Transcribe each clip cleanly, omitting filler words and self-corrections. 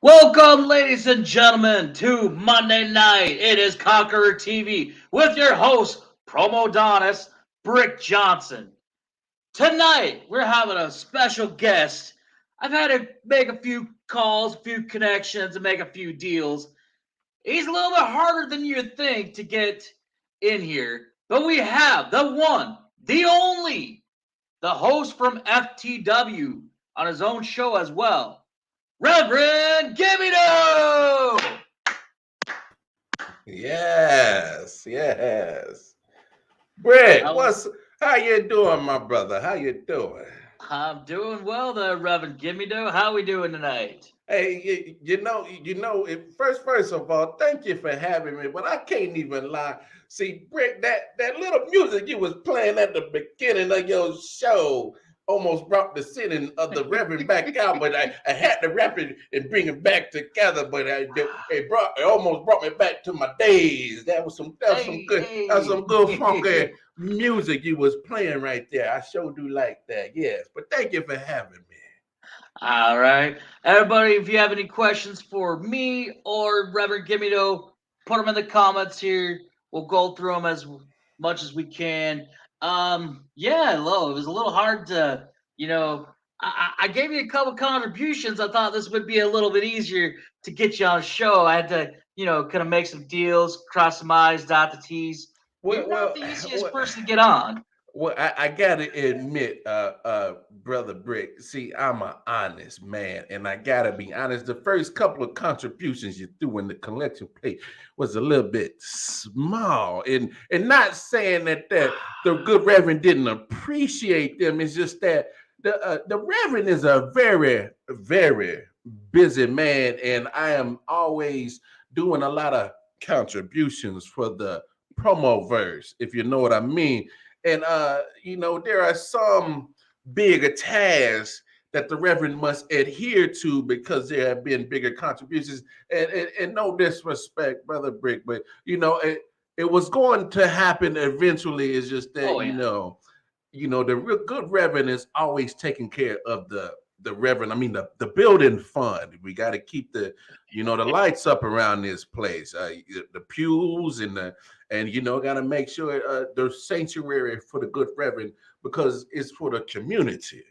Welcome, ladies and gentlemen, to Monday Night. It is Conqueror TV with your host, Promodonis Brick Johnson. Tonight, we're having a special guest. I've had to make a few calls, a few connections, and make a few deals. He's a little bit harder than you'd think to get in here, but we have the one, the only, the host from FTW on his own show as well. Reverend Gimmie! Yes. Brick, How, how you doing, my brother? How you doing? I'm doing well there, Reverend Gimmie. How we doing tonight? Hey, first of all, thank you for having me, but I can't even lie. See, Brick, that little music you was playing at the beginning of your show almost brought the sitting of the Reverend back out, but I had to wrap it and bring it back together, but it almost brought me back to my days. That was some good funky music you was playing right there. I sure do like that, yes. But thank you for having me. All right. Everybody, if you have any questions for me or Reverend Gimmie, put them in the comments here. We'll go through them as much as we can. Yeah, Lo, it was a little hard to, I gave you a couple contributions. I thought this would be a little bit easier to get you on a show. I had to, kind of make some deals, cross some I's, dot the T's. You're Well, not well, the easiest well, person to get on. well, I gotta admit, brother Brick. See, I'm an honest man, and I gotta be honest. The first couple of contributions you threw in the collection plate was a little bit small, and not saying that the good Reverend didn't appreciate them. It's just that the Reverend is a very very busy man, and I am always doing a lot of contributions for the promo verse, if you know what I mean. And there are some bigger tasks that the Reverend must adhere to because there have been bigger contributions. And no disrespect, Brother Brick, but it was going to happen eventually. It's just that Oh, yeah. the real good Reverend is always taking care of the Reverend. I mean the building fund. We got to keep the lights up around this place. The pews and got to make sure the sanctuary for the good Reverend because it's for the community.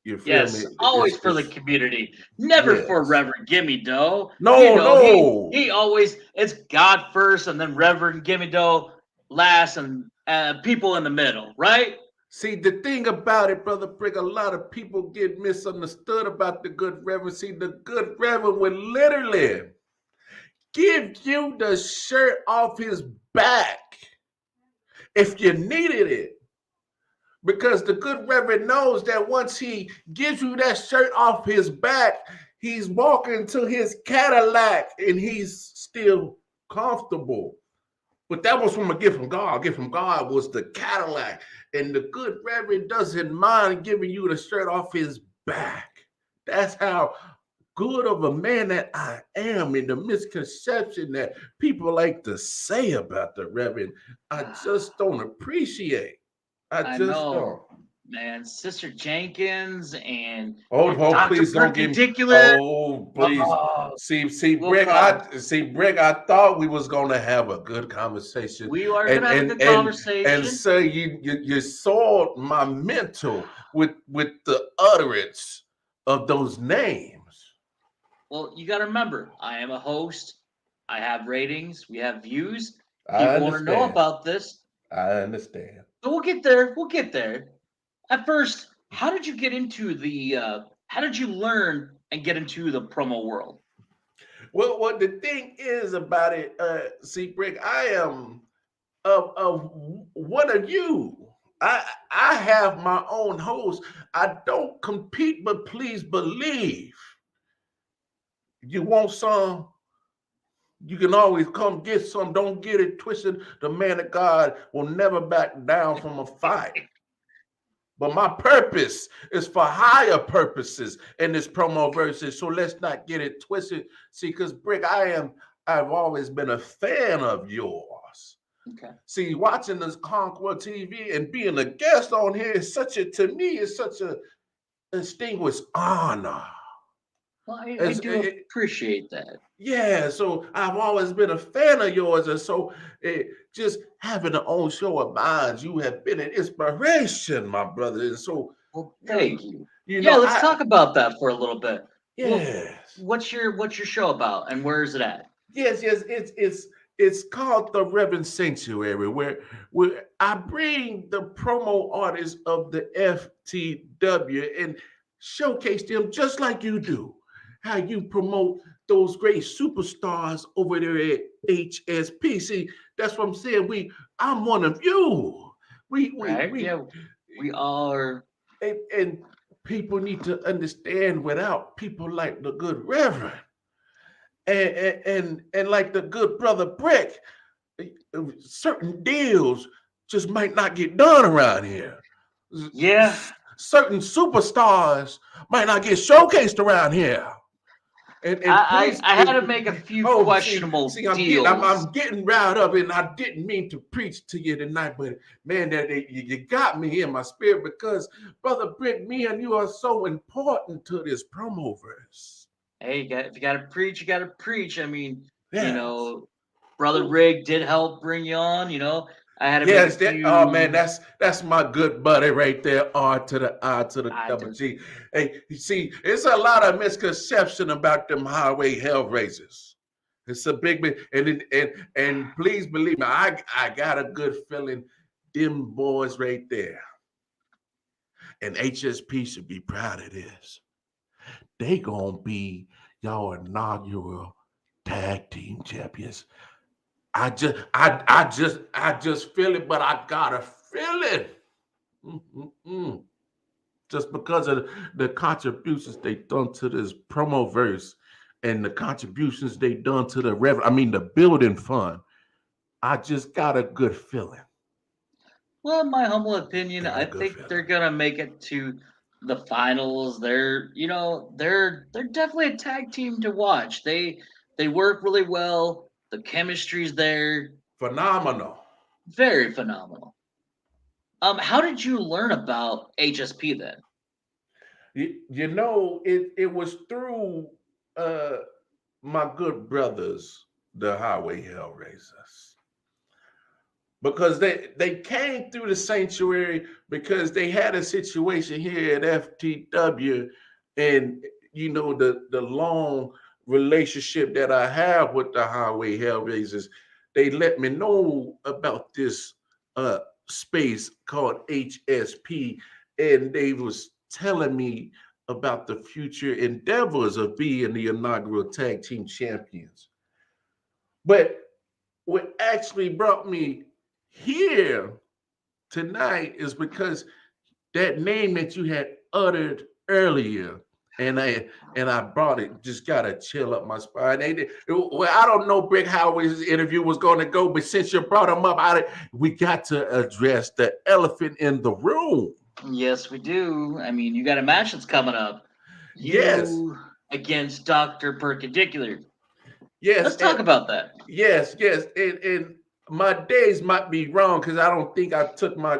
You feel me? Yes, always for the It's community, never for yes. Reverend Gimmie Doe. No, He no. always it's God first, and then Reverend Gimmie Doe last, and people in the middle, right? See, the thing about it, Brother Brick, a lot of people get misunderstood about the good Reverend. See, the good Reverend would literally give you the shirt off his back if you needed it. Because the good Reverend knows that once he gives you that shirt off his back, he's walking to his Cadillac and he's still comfortable. But that was from a gift from God. A gift from God was the Cadillac. And the good Reverend doesn't mind giving you the shirt off his back. That's how good of a man that I am, and the misconception that people like to say about the Reverend, I just don't appreciate. I I just don't. know, man. Sister Jenkins and Oh, Doctor please don't give me. Perpendicular. Oh, please. Oh, See, we'll Brick. come. Brick. I thought we was gonna have a good conversation, We are and gonna have a and good and and conversation. sir, you soiled my mental with the utterance of those names. Well, you got to remember, I am a host. I have ratings. We have views. I People want to know understand. about this. I understand. So we'll get there. We'll get there. At first, how did you get into the? How did you learn and get into the promo world? Well, what the thing is about it, see, Brick, I am of one of you. I have my own host. I don't compete, but please believe. You want some, you can always come get some. Don't get it twisted. The man of God will never back down from a fight. But my purpose is for higher purposes in this promo verses. So let's not get it twisted. See, because Brick, I've always been a fan of yours. Okay. See, watching this Conqueror TV and being a guest on here is to me, is such a distinguished honor. Well, I As, do appreciate that. yeah, so I've always been a fan of yours, and so just having an own show of mine, you have been an inspiration, my brother. And so, Well, you, thank you. you Yeah, know, let's talk about that for a little bit. Well, yes, what's your show about, and where is it at? yes, it's called the Reverend Sanctuary, where I bring the promo artists of the FTW and showcase them just like you do. How you promote those great superstars over there at HSP. See, that's what I'm saying. I'm one of you. Right? We Yeah, we are. and people need to understand without people like the good Reverend and like the good brother Brick, certain deals just might not get done around here. Yeah, Certain superstars might not get showcased around here. And please, I had to make a few oh, questionable deals. I'm getting riled up, and I didn't mean to preach to you tonight, but man, you got me in my spirit because brother Brick, me and you are so important to this promo verse. Hey, if you gotta preach, you gotta preach. I mean, Yes. Brother Ooh. Rig did help bring you on. I had to make a Yes, that oh man, few. that's my good buddy right there. R to the I to the I double do. G. Hey, you see, it's a lot of misconception about them highway hell raisers. It's a big and please believe me, I got a good feeling them boys right there. And HSP should be proud of this. They gonna be y'all inaugural tag team champions. I just feel it, but I gotta feel it. Mm-mm-mm. Just because of the contributions they done to this promo verse and the contributions they done to the building fund. I just got a good feeling. Well, in my humble opinion, I got I a good think they're feeling. gonna make it to the finals. They're definitely a tag team to watch. They work really well. The chemistry's there. Phenomenal. Very phenomenal. How did you learn about HSP then? It was through uh my good brothers, the Highway Hellraisers. Because they came through the sanctuary because they had a situation here at FTW, and the long relationship that I have with the Highway Hellraisers, they let me know about this uh space called HSP, and they was telling me about the future endeavors of being the inaugural tag team champions. But what actually brought me here tonight is because that name that you had uttered earlier, and I brought it, just got a chill up my spine. Well, I don't know, Brick, how his interview was going to go, but since you brought him up, we got to address the elephant in the room. Yes, we do. I mean, you got a match that's coming up. Yes, You against Dr. Perpendicular. yes, Let's talk about that. yes, and my days might be wrong because I don't think I took my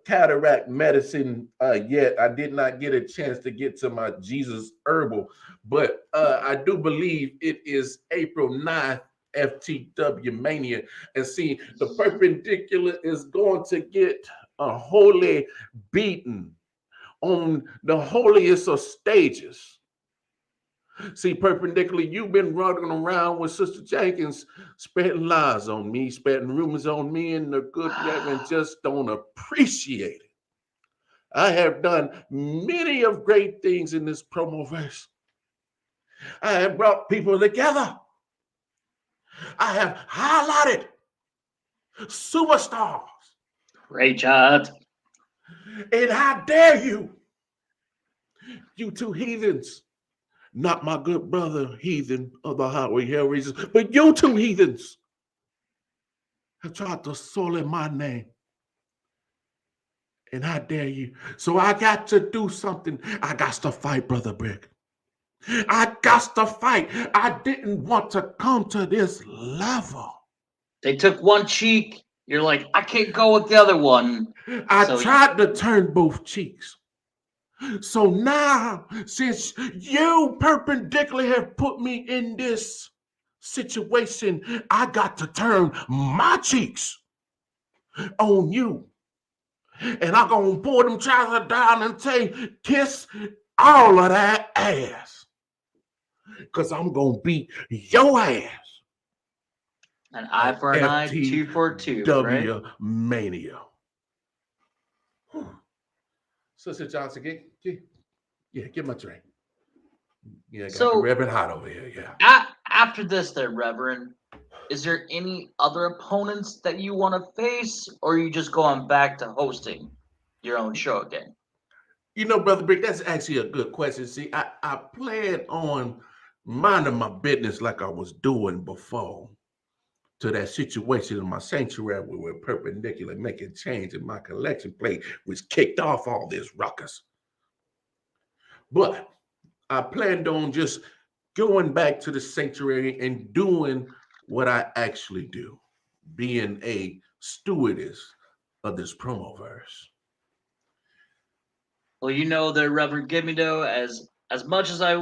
cataract medicine yet. I did not get a chance to get to my Jesus herbal, but I do believe it is April 9th, FTW Mania. And see, the perpendicular is going to get a holy beating on the holiest of stages. See, perpendicular, you've been running around with Sister Jenkins, spreading lies on me, spreading rumors on me, and the good Reverend just don't appreciate it. I have done many of great things in this promo verse. I have brought people together. I have highlighted superstars. Great job. And how dare you two heathens, not my good brother heathen of the highway hellraisers, but you two heathens have tried to sully my name. And how dare you? So I got to do something. I got to fight, Brother Brick. I got to fight. I didn't want to come to this level. They took one cheek. You're like, I can't go with the other one. I So tried to turn both cheeks. So now, since you perpendicularly have put me in this situation, I got to turn my cheeks on you. And I'm going to pour them trousers down and say, kiss all of that ass. Because I'm going to beat your ass. An eye for an eye, two for two, right? FTW Mania. Sister Johnson, get my drink. Yeah, got the Reverend hot over here, yeah. After this there, Reverend, is there any other opponents that you want to face, or are you just going back to hosting your own show again? You know, Brother Brick, that's actually a good question. See, I plan on minding my business like I was doing before to that situation in my sanctuary where we're perpendicular making change in my collection plate, which kicked off all this ruckus. But I planned on just going back to the sanctuary and doing what I actually do, being a stewardess of this promoverse. Well, you know that, Reverend Gimme, though, as much as I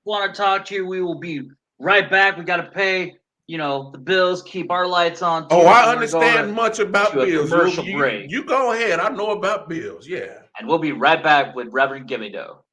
want to talk to you, we will be right back. We got to pay, the bills, keep our lights on. Too, oh, I understand much about bills. Commercial break. You go ahead. I know about bills. Yeah. And we'll be right back with Reverend Gimme, though.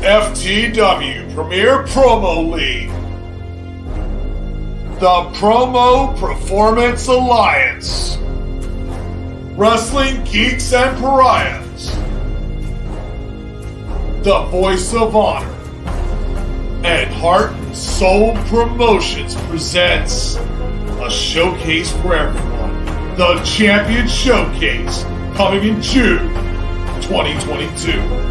FTW Premier Promo League. The Promo Performance Alliance. Wrestling Geeks and Pariahs. The Voice of Honor. And Heart and Soul Promotions presents a showcase for everyone. The Champion Showcase, coming in June 2022.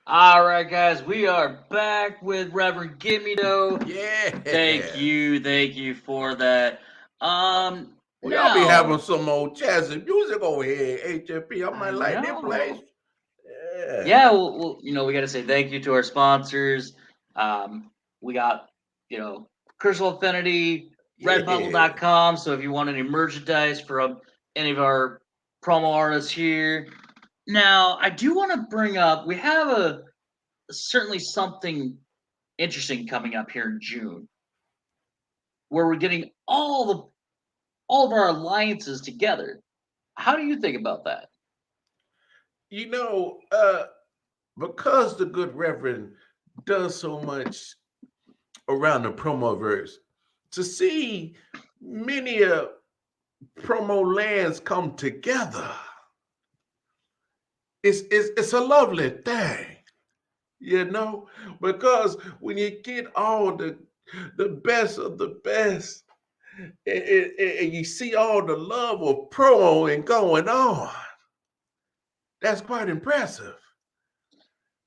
All right, guys, we are back with Reverend Gimme, though. Yeah. Thank you for that. Y'all be having some old jazzy music over here, HFP. I might like this place. Yeah. Well, we got to say thank you to our sponsors. We got, Crystal Affinity, Redbubble.com. So if you want any merchandise from any of our promo artists here. Now, I do want to bring up, we have certainly something interesting coming up here in June, where we're getting all of our alliances together. How do you think about that? Because the good Reverend does so much around the promoverse, to see many promo lands come together, it's a lovely thing, because when you get all the best of the best, and you see all the love of promo and going on, that's quite impressive.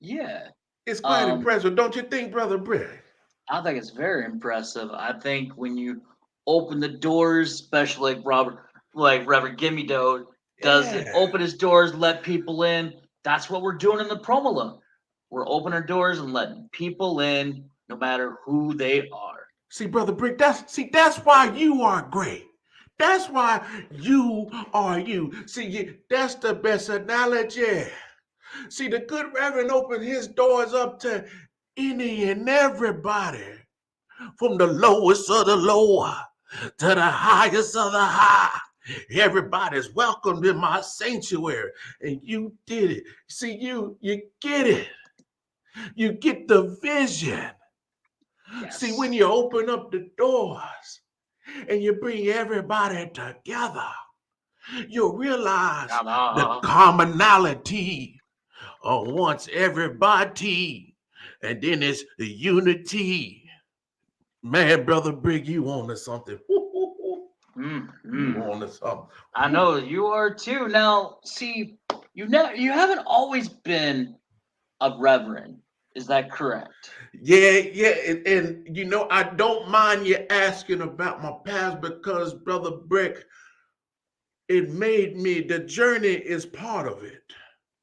Yeah. It's quite impressive, don't you think, Brother Brick? I think it's very impressive. I think when you open the doors, especially like Reverend Gimme Doe does open his doors, let people in. That's what we're doing in the promo. We're opening our doors and letting people in. no matter who they are. See, Brother Brick, that's why you are great. That's why you are you. See, that's the best analogy. See, the good Reverend opened his doors up to any and everybody, from the lowest of the low to the highest of the high. Everybody's welcomed in my sanctuary, and you did it. See, you get it. You get the vision. Yes. See, when you open up the doors and you bring everybody together, you'll realize the commonality of once everybody, and then it's the unity. Man, Brother Brig, you on to something. You on to something. I know you are too. Now, see, you haven't always been a reverend. Is that correct? Yeah, and you know, I don't mind you asking about my past, because Brother Brick, it made me, the journey is part of it.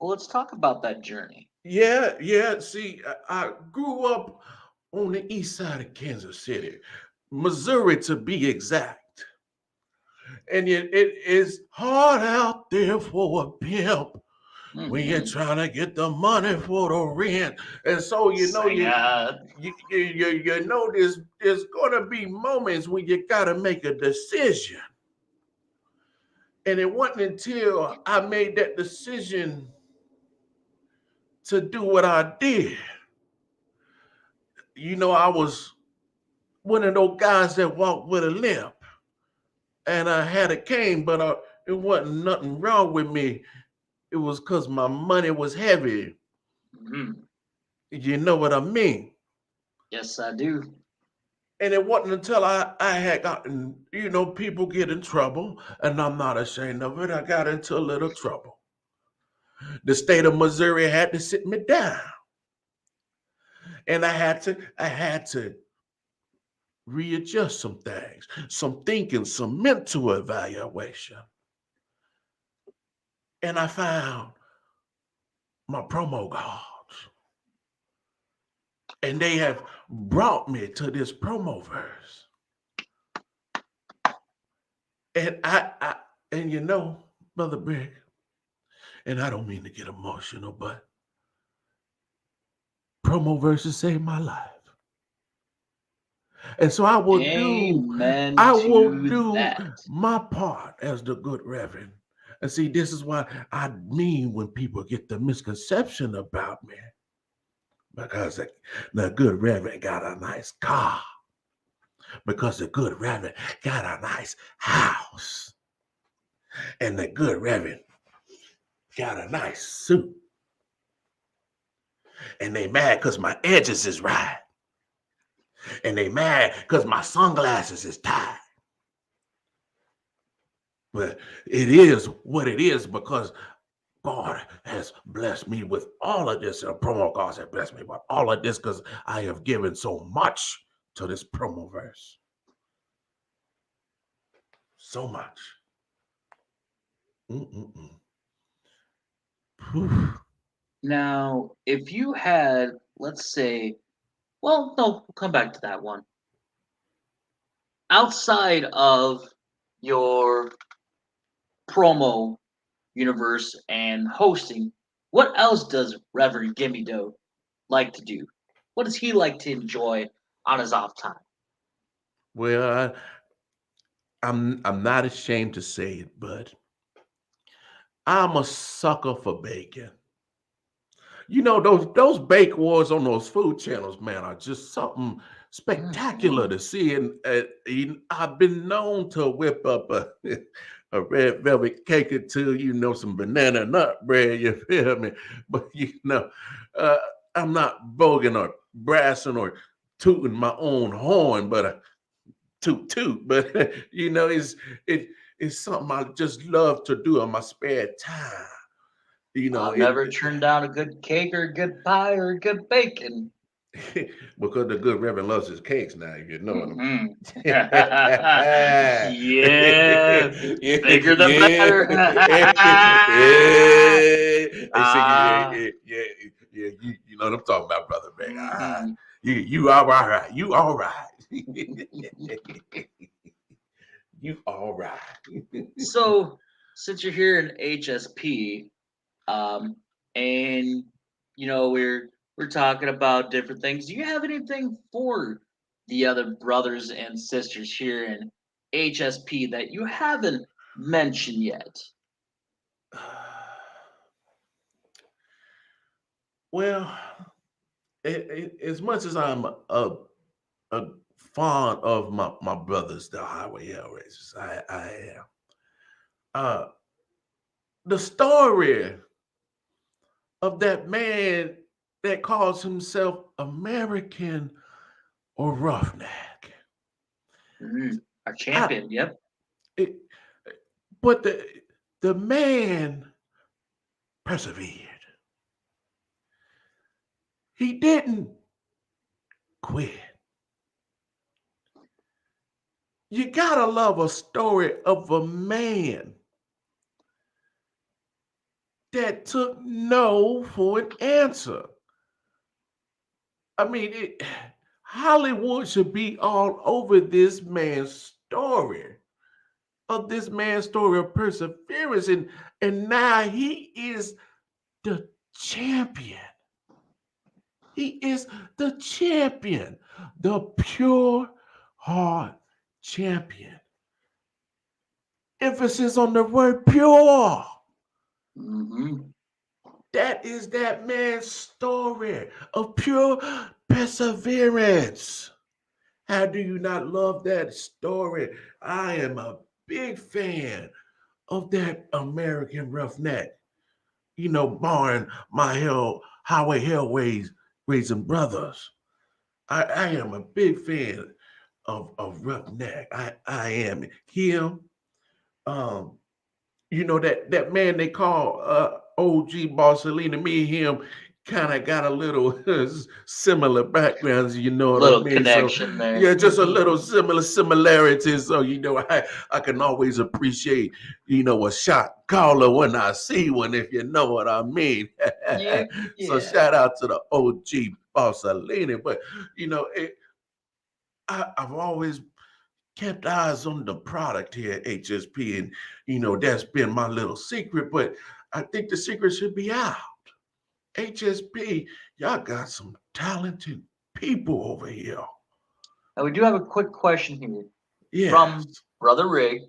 Well, let's talk about that journey. Yeah. See, I grew up on the east side of Kansas City, Missouri to be exact. And it is hard out there for a pimp when you're trying to get the money for the rent. And so, you know, you know there's going to be moments when you got to make a decision. And it wasn't until I made that decision to do what I did. You know, I was one of those guys that walked with a limp, and I had a cane, but it wasn't nothing wrong with me. It was because my money was heavy. You know what I mean? Yes, I do. And it wasn't until I had gotten, you know, people get in trouble, and I'm not ashamed of it. I got into a little trouble. The state of Missouri had to sit me down. And I had to readjust some things, some thinking, some mental evaluation. And I found my promo cards. And they have brought me to this promo verse. And and you know, Brother Brick, and I don't mean to get emotional, but promo verses saved my life. And so I will do my part as the good Reverend. And see, this is what I mean when people get the misconception about me. Because the good Reverend got a nice car. Because the good Reverend got a nice house. And the good Reverend got a nice suit. And they mad because my edges is right. And they mad because my sunglasses is tied. But it is what it is, because God has blessed me with all of this. Promo cards have blessed me with all of this, because I have given so much to this promo verse. So much. Now, if you had, let's say, well, no, we'll come back to that one. Outside of your promo universe and hosting, what else does Reverend Gimme Doe like to do? What does he like to enjoy on his off time? Well, I'm not ashamed to say it, but I'm a sucker for bacon. You know, those bake wars on those food channels, man, are just something spectacular to see. And I've been known to whip up a red velvet cake or two, you know, some banana nut bread, you feel me? But, you know, I'm not bogging or brassing or tooting my own horn, but toot. But, you know, it's something I just love to do in my spare time. You know, I've never turned down a good cake or a good pie or a good bacon. Because the good Reverend loves his cakes now, you know what I mean? Yeah, bigger the better. You know what I'm talking about, Brother Beck. You all right. You all right. You all right. So, since you're here in HSP, and we're talking about different things, do you have anything for the other brothers and sisters here in HSP that you haven't mentioned yet? Well, as much as I'm a fond of my brothers, the highway hellraisers, I am. Uh, the story of that man that calls himself American or Roughneck. Our I, champion, yep. it, but the man persevered. He didn't quit. You gotta love a story of a man that took no for an answer. I mean, Hollywood should be all over this man's story, of this man's story of perseverance, and now he is the champion. He is the champion, the pure heart champion. Emphasis on the word pure. Mm-hmm. That is that man's story of pure perseverance. How do you not love that story? I am a big fan of that American Roughneck. Barring my highway hellways raising brothers. I am a big fan of Roughneck. I am him. Um, that man they call OG Barcelona, me and him kind of got a little similar backgrounds, you know what I Little mean? So connection there. yeah, just a little similarities. So I can always appreciate a shot caller when I see one, if you know what I mean. Yeah, So yeah. shout out to the OG Barcelona. But I've always kept eyes on the product here at HSP, and that's been my little secret. But I think the secret should be out. HSP, y'all got some talented people over here. Now we do have a quick question here from Yes. Brother Rig.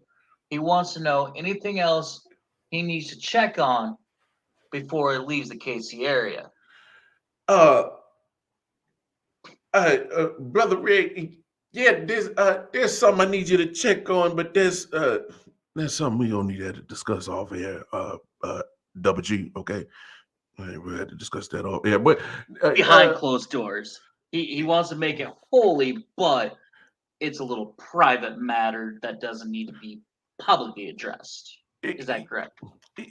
He wants to know anything else he needs to check on before he leaves the KC area. Uh, Brother Rick, yeah, there's something I need you to check on, but there's something we don't need to discuss off here. Double G, okay? We had to discuss that off here, but Behind closed doors. He wants to make it holy, but it's a little private matter that doesn't need to be publicly addressed. Is that correct?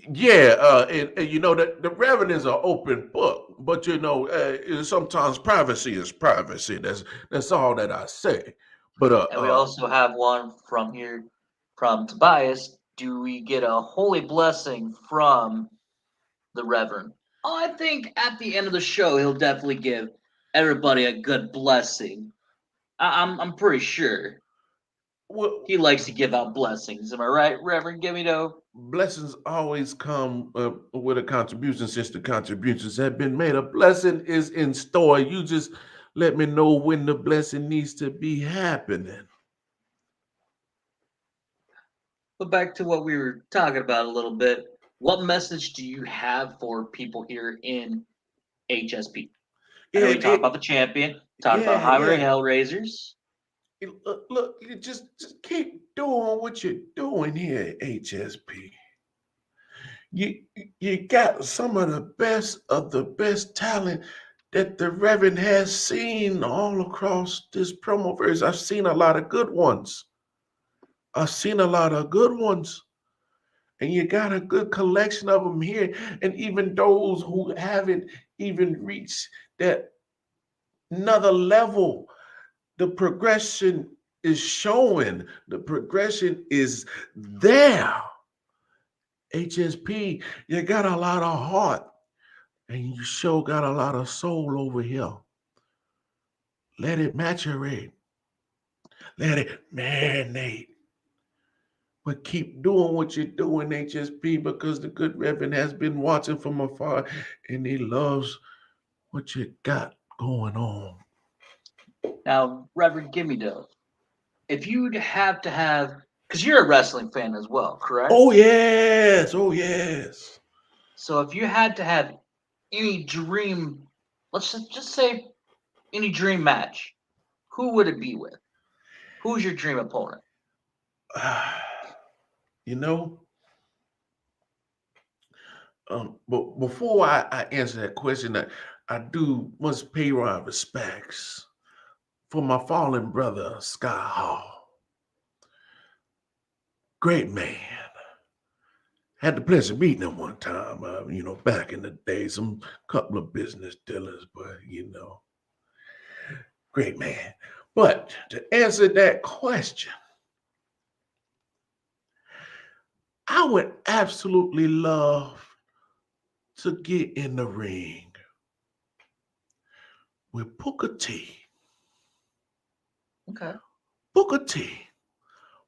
Yeah, and the Reverend is an open book, but sometimes privacy is privacy. That's all that I say. But And we also have one from here from Tobias. Do we get a holy blessing from the Reverend? Oh, I think at the end of the show he'll definitely give everybody a good blessing. I'm pretty sure well, he likes to give out blessings. Am I right, Reverend Gimmie? blessings always come with a contribution. Since the contributions have been made, a blessing is in store. You just let me know when the blessing needs to be happening. But back to what we were talking about a little bit. What message do you have for people here in HSP? I know we talked about the champion, talked about Highway Yeah. Hellraisers. Look, you just keep doing what you're doing here at HSP. You got some of the best talent that the Reverend has seen all across this promoverse. I've seen a lot of good ones. And you got a good collection of them here. And even those who haven't even reached that another level, the progression is showing. The progression is there. HSP, you got a lot of heart, and you sure got a lot of soul over here. Let it maturate. Let it marinate. But keep doing what you're doing, HSP, because the good Reverend has been watching from afar and he loves what you got going on. Now, Reverend Gimme Doe, if you'd have to have, because you're a wrestling fan as well, correct? Oh, yes. Oh, yes. So if you had to have any dream, let's just say any dream match, who would it be with? Who's your dream opponent? You know, but before I answer that question, I do must pay my respects for my fallen brother, Sky Hall. Great man. Had the pleasure of meeting him one time, back in the day, some couple of business dealers, but, great man. But to answer that question, I would absolutely love to get in the ring with Booker T. Okay. Booker T.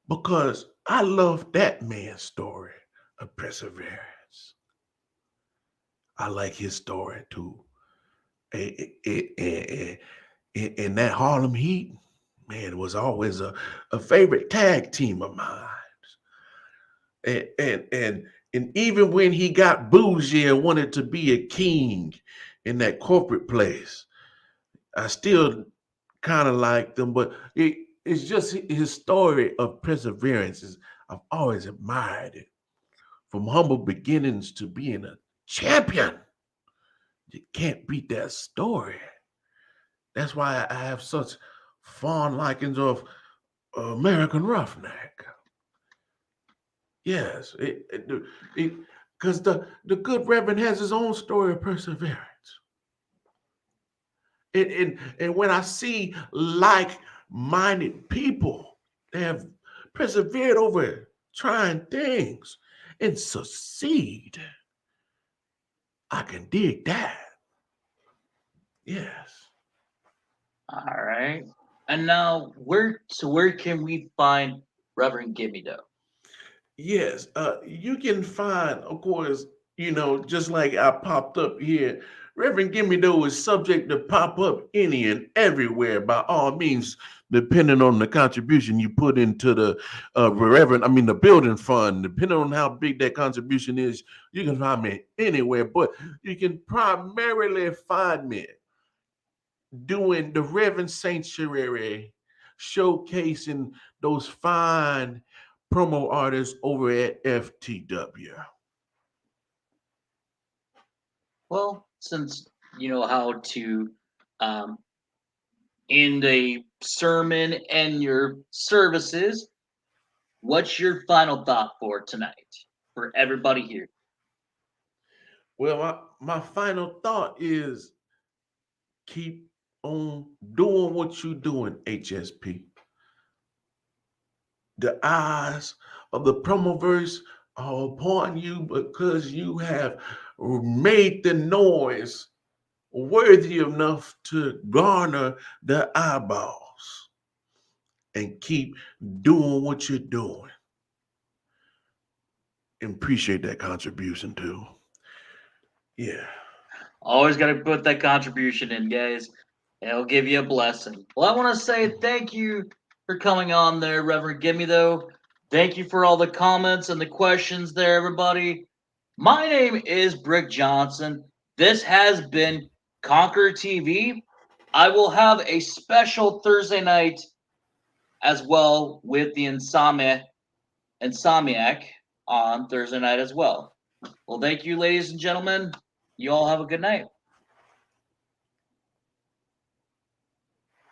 Because I love that man's story of perseverance. I like his story too. In that Harlem Heat, man, it was always a favorite tag team of mine. And even when he got bougie and wanted to be a king in that corporate place, I still kind of liked him, but it's just his story of perseverance. I've always admired it. From humble beginnings to being a champion. You can't beat that story. That's why I have such fond likings of American Roughneck. Yes, because the good Reverend has his own story of perseverance. And when I see like-minded people, they have persevered over trying things and succeed, I can dig that. Yes. All right. And now, where can we find Reverend Gimme Doe? Yes, you can find, of course, just like I popped up here, Reverend Gimme Doe is subject to pop up any and everywhere by all means, depending on the contribution you put into the the building fund. Depending on how big that contribution is, you can find me anywhere, but you can primarily find me doing the Reverend Sanctuary, showcasing those fine promo artists over at FTW. Well, since you know how to end a sermon and your services, what's your final thought for tonight for everybody here? Well, my final thought is keep on doing what you're doing, HSP. The eyes of the promoverse are upon you because you have made the noise worthy enough to garner the eyeballs, and keep doing what you're doing. And appreciate that contribution too. Yeah. Always got to put that contribution in, guys. It'll give you a blessing. Well, I want to say thank you for coming on there, Reverend Gimme Though. Thank you for all the comments and the questions there, everybody. My name is Brick Johnson. This has been Conqueror TV. I will have a special Thursday night as well with the Insomniac on Thursday night as well. Well, thank you, ladies and gentlemen. You all have a good night.